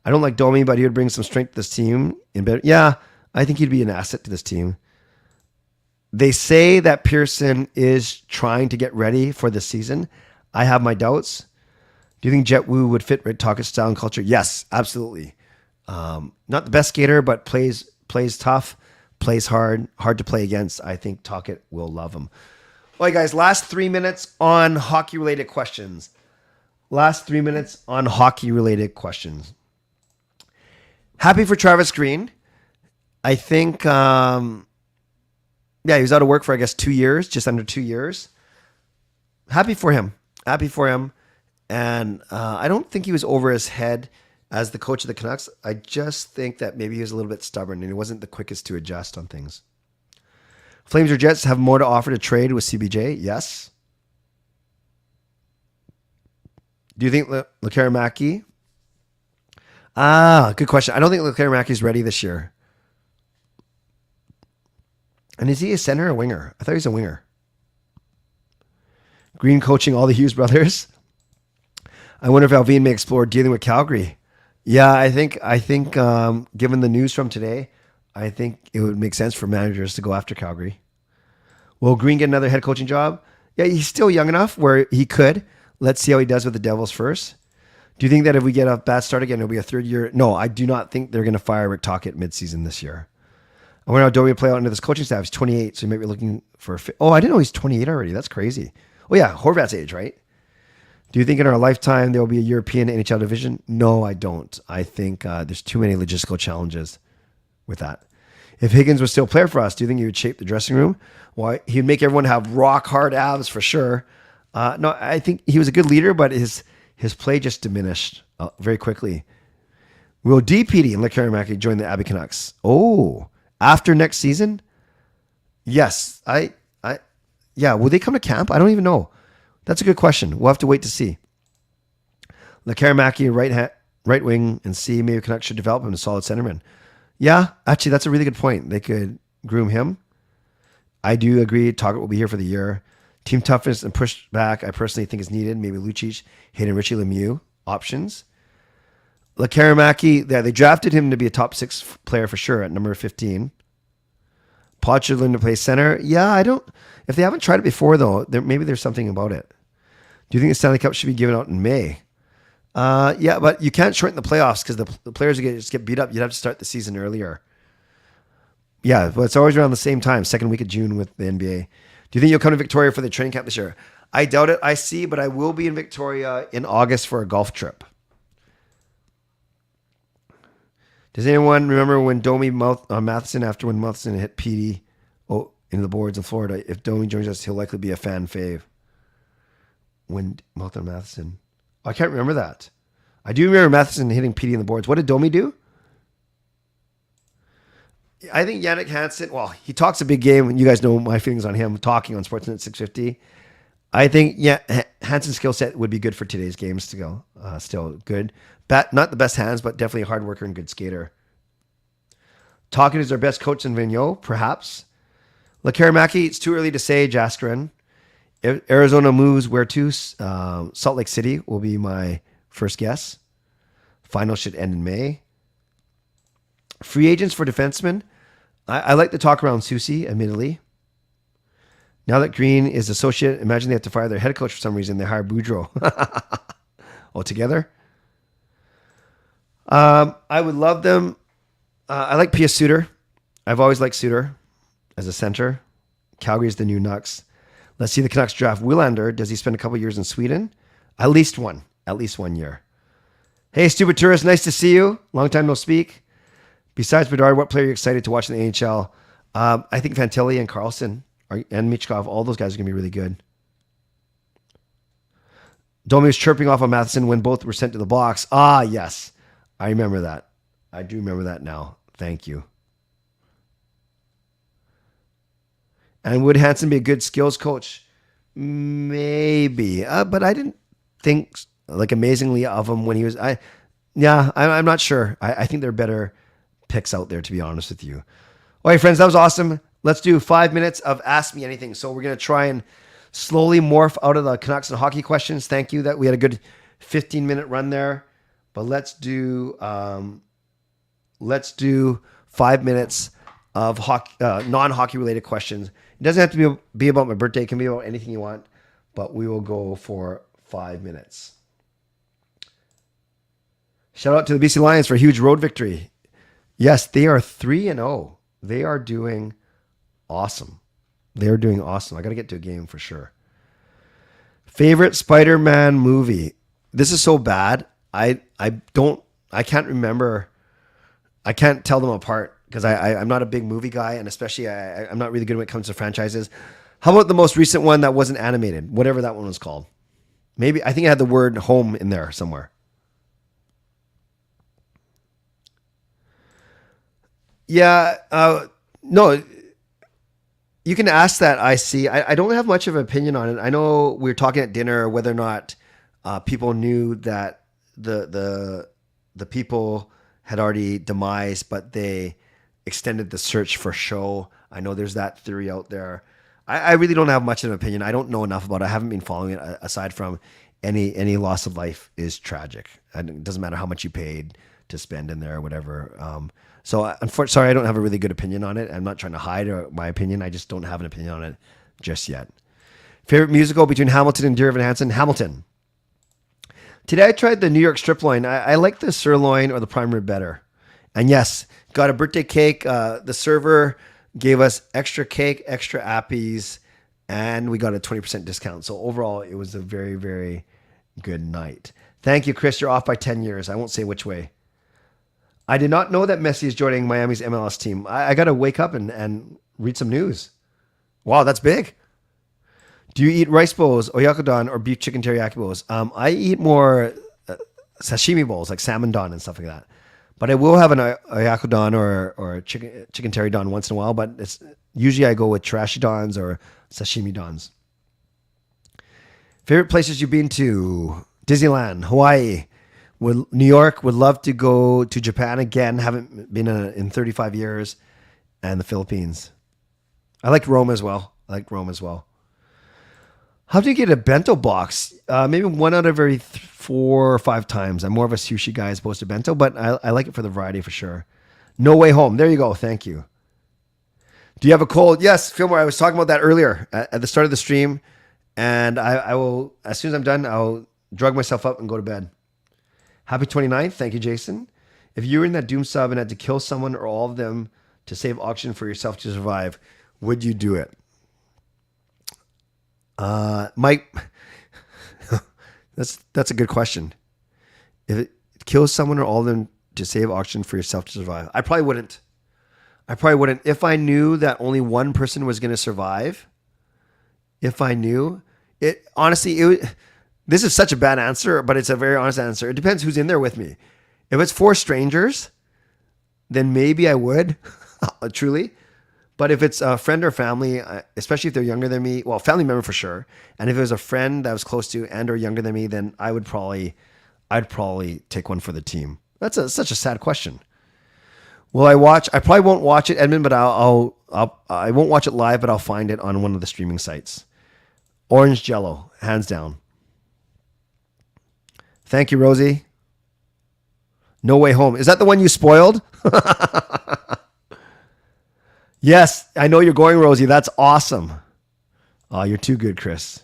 I don't like Domi, but he would bring some strength to this team. Yeah, I think he'd be an asset to this team. They say that Pearson is trying to get ready for the season. I have my doubts. Do you think Jet Wu would fit Red Talkett style and culture? Yes, absolutely. Not the best skater, but plays tough, plays hard to play against. I think Talkett will love him. All right, guys, last 3 minutes on hockey-related questions. Happy for Travis Green. I think, he was out of work for, I guess, 2 years, just under 2 years. Happy for him. And I don't think he was over his head as the coach of the Canucks. I just think that maybe he was a little bit stubborn and he wasn't the quickest to adjust on things. Flames or Jets have more to offer to trade with CBJ? Yes. Do you think Lekkerimaki? Good question. I don't think Lekkerimaki is ready this year. And is he a center or a winger? I thought he was a winger. Green coaching all the Hughes brothers. I wonder if Alvin may explore dealing with Calgary. Yeah, I think given the news from today, I think it would make sense for managers to go after Calgary. Will Green get another head coaching job? Yeah, he's still young enough where he could. Let's see how he does with the Devils first. Do you think that if we get a bad start again, it'll be a third year? No, I do not think they're going to fire Rick Tocchet midseason this year. I wonder how Domi will play out into this coaching staff. He's 28, so he might be looking for a fit. Oh, I didn't know he's 28 already. That's crazy. Oh, yeah, Horvat's age, right? Do you think in our lifetime there will be a European NHL division? No, I don't. I think there's too many logistical challenges with that. If Higgins was still a player for us, do you think he would shape the dressing room? Well, he'd make everyone have rock hard abs for sure. No, I think he was a good leader, but his play just diminished very quickly. Will DPD and Lekkerimaki join the Abbey Canucks? Oh, after next season? Yes. Yeah. Will they come to camp? I don't even know. That's a good question. We'll have to wait to see. Lekkerimaki, right wing, and see maybe Canucks should develop him a solid centerman. Yeah, actually, that's a really good point. They could groom him. I do agree. Tocchet will be here for the year. Team toughness and push back, I personally think is needed. Maybe Lucic, Hayden Richie Lemieux options. Lekkerimaki, they drafted him to be a top 6 player for sure at number 15. Pod should learn to play center. Yeah, I don't. If they haven't tried it before, though, maybe there's something about it. Do you think the Stanley Cup should be given out in May? Yeah, but you can't shorten the playoffs because the players just get beat up. You'd have to start the season earlier. Yeah, but it's always around the same time, second week of June with the NBA. Do you think you'll come to Victoria for the training camp this year? I doubt it. I see, but I will be in Victoria in August for a golf trip. Does anyone remember when Domi Matheson, after when Matheson hit PD into the boards in Florida? If Domi joins us, he'll likely be a fan fave. When Matheson. I can't remember that. I do remember Matheson hitting PD in the boards. What did Domi do? I think Yannick Hansen, well, he talks a big game, and you guys know my feelings on him talking on Sportsnet 650. I think Hansen's skill set would be good for today's games to go. Still good. Not the best hands, but definitely a hard worker and good skater. Talking is our best coach in Vigneault, perhaps. Lekaramaki, it's too early to say, Jaskaren. If Arizona moves where to? Salt Lake City will be my first guess. Final should end in May. Free agents for defensemen. I like to talk around Susie, admittedly. Now that Green is associate, imagine they have to fire their head coach for some reason. They hire Boudreau. Altogether. I would love them. I like Pia Suter. I've always liked Suter as a center. Calgary's the new Nucks. Let's see the Canucks draft Willander. Does he spend a couple years in Sweden? At least one year. Hey, Stupid Tourist, nice to see you. Long time no speak. Besides Bedard, what player are you excited to watch in the NHL? I think Fantilli and Carlson and Michkov, all those guys are going to be really good. Domi was chirping off on Matheson when both were sent to the box. Ah, yes. I remember that. I do remember that now. Thank you. And would Hansen be a good skills coach? Maybe. But I didn't think like amazingly of him when he was... I'm not sure. I think there are better picks out there, to be honest with you. All right, friends, that was awesome. Let's do 5 minutes of Ask Me Anything. So we're going to try and slowly morph out of the Canucks and hockey questions. Thank you that we had a good 15-minute run there. But let's do 5 minutes of hockey, non-hockey related questions. It doesn't have to be about my birthday. It can be about anything you want. But we will go for 5 minutes. Shout out to the BC Lions for a huge road victory. Yes, they are 3-0. They are doing awesome. They're doing awesome. I got to get to a game for sure. Favorite Spider-Man movie. This is so bad. I can't remember. I can't tell them apart because I'm not a big movie guy, and especially I'm not really good when it comes to franchises. How about the most recent one that wasn't animated? Whatever that one was called. Maybe, I think it had the word home in there somewhere. Yeah, no, you can ask that. I don't have much of an opinion on it. I know we were talking at dinner whether or not people knew that the people had already demised, but they extended the search for show. I know there's that theory out there. I really don't have much of an opinion. I don't know enough about it. I haven't been following it aside from any loss of life is tragic. And it doesn't matter how much you paid to spend in there or whatever. So unfortunately, sorry, I don't have a really good opinion on it. I'm not trying to hide my opinion. I just don't have an opinion on it just yet. Favorite musical between Hamilton and Dear Evan Hansen? Hamilton. Today I tried the New York strip loin. I like the sirloin or the prime rib better. And yes, got a birthday cake. The server gave us extra cake, extra appies, and we got a 20% discount. So overall, it was a very, very good night. Thank you, Chris. You're off by 10 years. I won't say which way. I did not know that Messi is joining Miami's MLS team. I got to wake up and read some news. Wow, that's big. Do you eat rice bowls, oyakodon, or beef chicken teriyaki bowls? I eat more sashimi bowls, like salmon don and stuff like that. But I will have an oyakodon or chicken teriyaki once in a while. But it's usually I go with trashy dons or sashimi dons. Favorite places you've been to? Disneyland, Hawaii. New York, would love to go to Japan again. Haven't been in 35 years. And the Philippines. I like Rome as well. How do you get a bento box? Maybe 1 out of every 4 or 5 times. I'm more of a sushi guy as opposed to bento, but I like it for the variety for sure. No Way Home. There you go. Thank you. Do you have a cold? Yes, Fillmore. I was talking about that earlier at the start of the stream. And I will, as soon as I'm done, I'll drug myself up and go to bed. Happy 29th. Thank you, Jason. If you were in that Doom sub and had to kill someone or all of them to save oxygen for yourself to survive, would you do it? Mike, that's a good question. If it kills someone or all of them to save oxygen for yourself to survive, I probably wouldn't. If I knew that only one person was going to survive, if I knew it, honestly, This is such a bad answer, but it's a very honest answer. It depends who's in there with me. If it's 4 strangers, then maybe I would, truly. But if it's a friend or family, especially if they're younger than me, well, family member for sure. And if it was a friend that was close to and or younger than me, then I'd probably take one for the team. That's such a sad question. Will I watch? I probably won't watch it, Edmund, but I won't watch it live, but I'll find it on one of the streaming sites. Orange Jello, hands down. Thank you, Rosie. No Way Home. Is that the one you spoiled? Yes, I know you're going, Rosie. That's awesome. Oh, you're too good, Chris.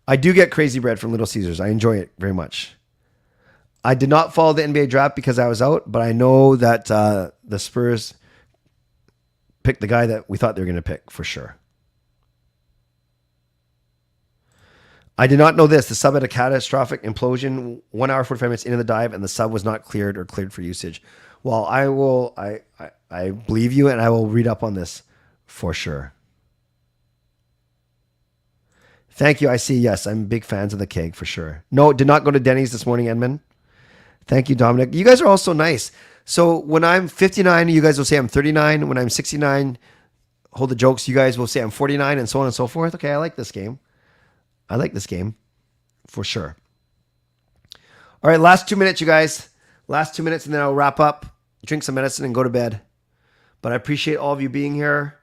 I do get crazy bread from Little Caesars. I enjoy it very much. I did not follow the NBA draft because I was out, but I know that the Spurs picked the guy that we thought they were going to pick for sure. I did not know this. The sub had a catastrophic implosion 1 hour, 45 minutes into the dive, and the sub was not cleared or cleared for usage. Well, I believe you, and I will read up on this for sure. Thank you. I see. Yes, I'm big fans of the keg for sure. No, did not go to Denny's this morning, Edmund. Thank you, Dominic. You guys are all so nice. So when I'm 59, you guys will say I'm 39. When I'm 69, hold the jokes. You guys will say I'm 49 and so on and so forth. Okay, I like this game. I like this game for sure. All right, last 2 minutes, you guys. Last 2 minutes, and then I'll wrap up, drink some medicine, and go to bed. But I appreciate all of you being here.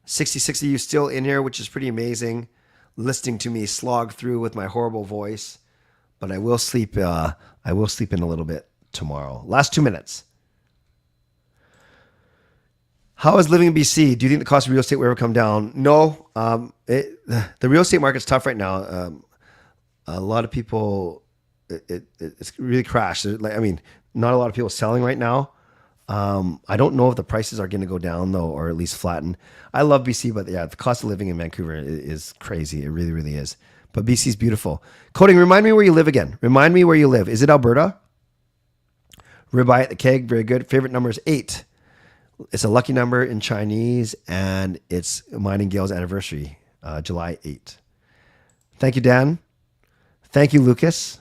66 of you still in here, which is pretty amazing. Listening to me slog through with my horrible voice. But I will sleep. I will sleep in a little bit tomorrow. Last 2 minutes. How is living in BC? Do you think the cost of real estate will ever come down? No. The real estate market's tough right now. A lot of people, it's really crashed. I mean, not a lot of people selling right now. I don't know if the prices are going to go down though, or at least flatten. I love BC, but yeah, the cost of living in Vancouver is crazy. It really, really is. But BC is beautiful. Coding, remind me where you live again. Remind me where you live. Is it Alberta? Ribeye at the keg, very good. Favorite number is 8. It's a lucky number in Chinese, and it's mine and Gail's anniversary, July 8. Thank you, Dan. Thank you, Lucas.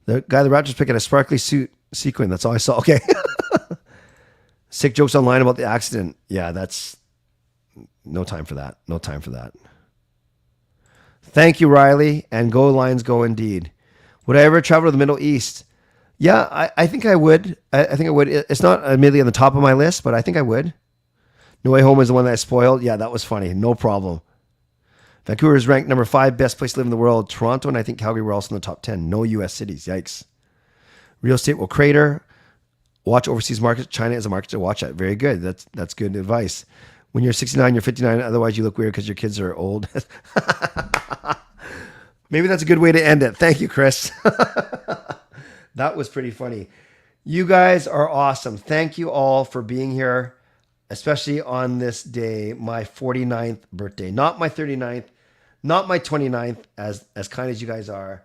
The guy the Raptors pick at a sparkly suit sequin. That's all I saw. Okay. Sick jokes online about the accident. Yeah, that's no time for that. No time for that. Thank you, Riley. And go Lions, go indeed. Would I ever travel to the Middle East? Yeah, I think I would. I think I would. It's not immediately on the top of my list, but I think I would. No Way Home is the one that I spoiled. Yeah, that was funny. No problem. Vancouver is ranked number 5 best place to live in the world. Toronto and I think Calgary were also in the top 10. No U.S. cities. Yikes. Real estate will crater. Watch overseas markets. China is a market to watch at. Very good. That's good advice. When you're 69, you're 59. Otherwise, you look weird because your kids are old. Maybe that's a good way to end it. Thank you, Chris. That was pretty funny. You guys are awesome. Thank you all for being here, especially on this day, my 49th birthday. Not my 39th, not my 29th, as kind as you guys are,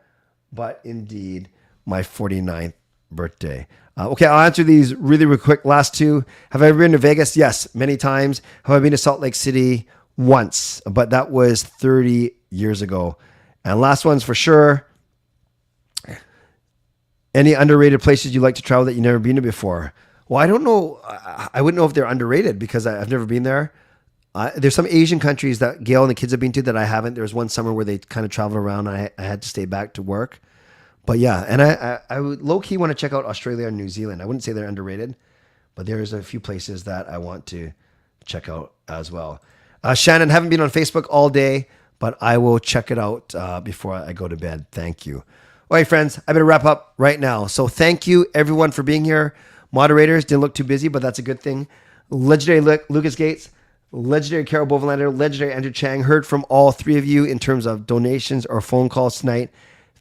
but indeed my 49th birthday. Okay, I'll answer these really, really quick. Last 2. Have I ever been to Vegas? Yes, many times. Have I been to Salt Lake City? Once, but that was 30 years ago. And last one's for sure. Any underrated places you like to travel that you've never been to before? Well, I don't know. I wouldn't know if they're underrated because I've never been there. There's some Asian countries that Gail and the kids have been to that I haven't. There was one summer where they kind of traveled around. I had to stay back to work. But yeah, and I would low-key want to check out Australia and New Zealand. I wouldn't say they're underrated, but there's a few places that I want to check out as well. Shannon, haven't been on Facebook all day, but I will check it out before I go to bed. Thank you. All right, friends, I better wrap up right now. So thank you, everyone, for being here. Moderators didn't look too busy, but that's a good thing. Legendary Lucas Gates, legendary Carol Bovelander, legendary Andrew Chang. Heard from all 3 of you in terms of donations or phone calls tonight.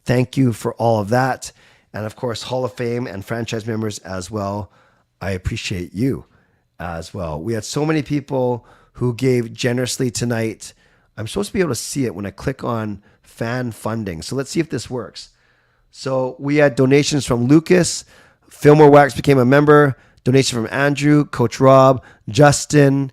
Thank you for all of that. And, of course, Hall of Fame and franchise members as well. I appreciate you as well. We had so many people who gave generously tonight. I'm supposed to be able to see it when I click on fan funding. So let's see if this works. So we had donations from Lucas. Fillmore Wax became a member. Donation from Andrew, Coach Rob, Justin,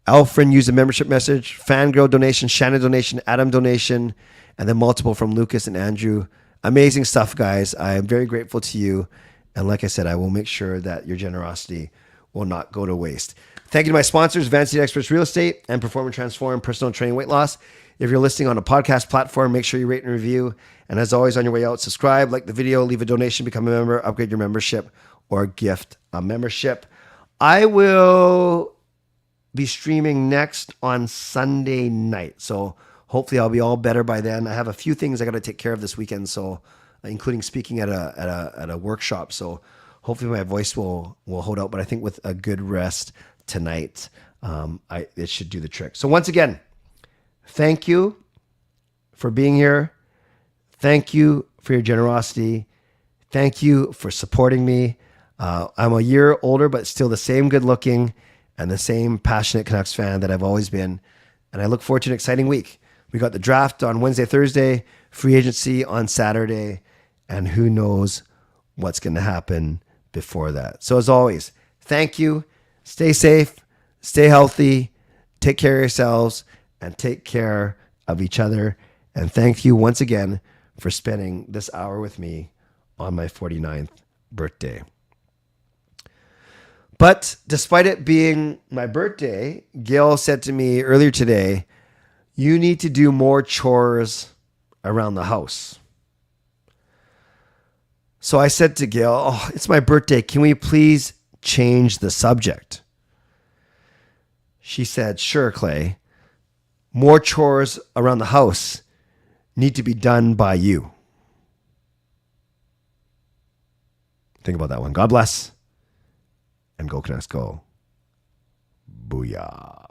Alfred used a membership message, Fangirl donation, Shannon donation, Adam donation, and then multiple from Lucas and Andrew. Amazing stuff, guys. I am very grateful to you. And like I said, I will make sure that your generosity will not go to waste. Thank you to my sponsors, Van City Experts Real Estate and Perform and Transform Personal Training Weight Loss. If you're listening on a podcast platform, make sure you rate and review. And as always, on your way out, subscribe, like the video, leave a donation, become a member, upgrade your membership, or gift a membership. I will be streaming next on Sunday night. So hopefully I'll be all better by then. I have a few things I got to take care of this weekend, so including speaking at a workshop. So hopefully my voice will hold out. But I think with a good rest tonight, it should do the trick. So once again, thank you for being here. Thank you for your generosity. Thank you for supporting me. I'm a year older, but still the same good looking and the same passionate Canucks fan that I've always been. And I look forward to an exciting week. We got the draft on Wednesday, Thursday, free agency on Saturday, and who knows what's going to happen before that. So as always, thank you. Stay safe, stay healthy, take care of yourselves, and take care of each other. And thank you once again for spending this hour with me on my 49th birthday. But despite it being my birthday, Gail said to me earlier today, you need to do more chores around the house. So I said to Gail, oh, it's my birthday. Can we please change the subject? She said, sure, Clay. More chores around the house need to be done by you. Think about that one. God bless. And go Canucks go. Booyah.